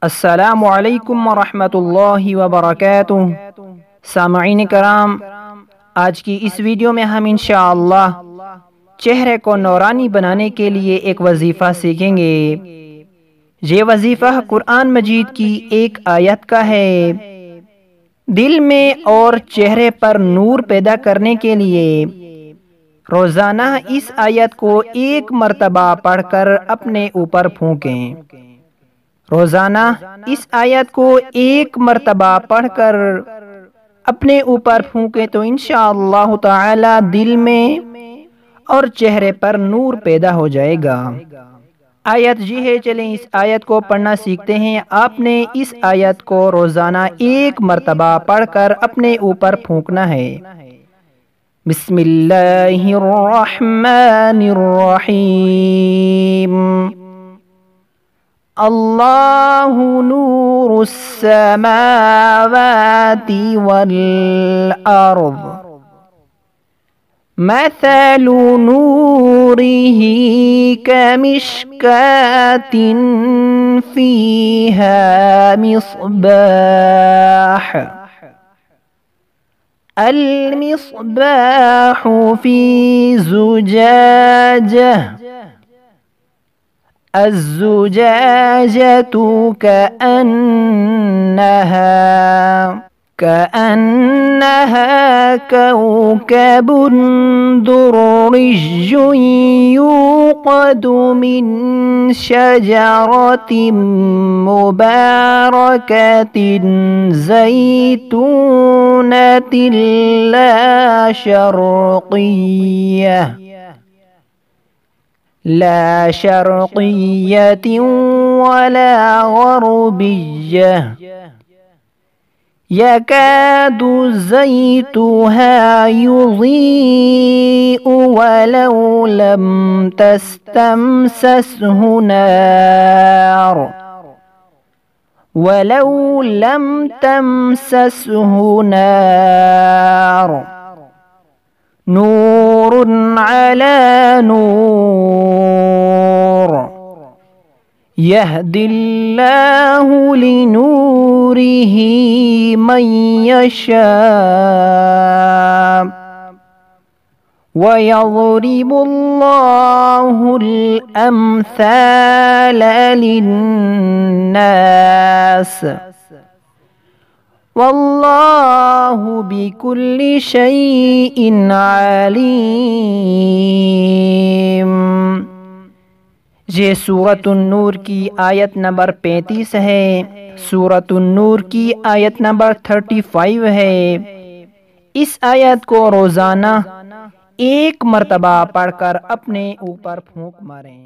السلام علیکم ورحمۃ اللہ وبرکاتہ۔ سامعین کرام، آج کی اس ویڈیو میں ہم انشاءاللہ چہرے کو نورانی بنانے کے لیے ایک وظیفہ سیکھیں گے۔ یہ وظیفہ قرآن مجید کی ایک آیت کا ہے۔ دل میں اور چہرے پر نور پیدا کرنے کے لیے روزانہ اس آیت کو 1 مرتبہ پڑھ کر اپنے اوپر پھونکیں۔ روزانہ اس آیت کو 1 مرتبہ پڑھ کر اپنے اوپر پھونکیں تو انشاءاللہ تعالی دل میں اور چہرے پر نور پیدا ہو جائے گا۔ آیت جی ہے، چلیں اس آیت کو پڑھنا سیکھتے ہیں۔ آپ نے اس آیت کو روزانہ 1 مرتبہ پڑھ کر اپنے اوپر پھونکنا ہے۔ بسم اللہ الرحمن الرحیم۔ اللہ نور السماوات والارض مثل نوره كمشكاة فيها مصباح المصباح في زجاجة الزجاجة كأنها كوكب دري يوقد من شجرة مباركة زيتونة لا شرقية ولا غربية يكاد زيتها يضيء ولو لم تمسسه نار نور على نور يهدي الله لنوره من يشاء ويضرب الله الأمثال للناس واللہ بکل شیء علیم۔ یہ سورۃ النور کی آیت نمبر 35 ہے۔ سورۃ النور کی آیت نمبر 35 ہے۔ اس آیت کو روزانہ 1 مرتبہ پڑھ کر اپنے اوپر پھونک ماریں۔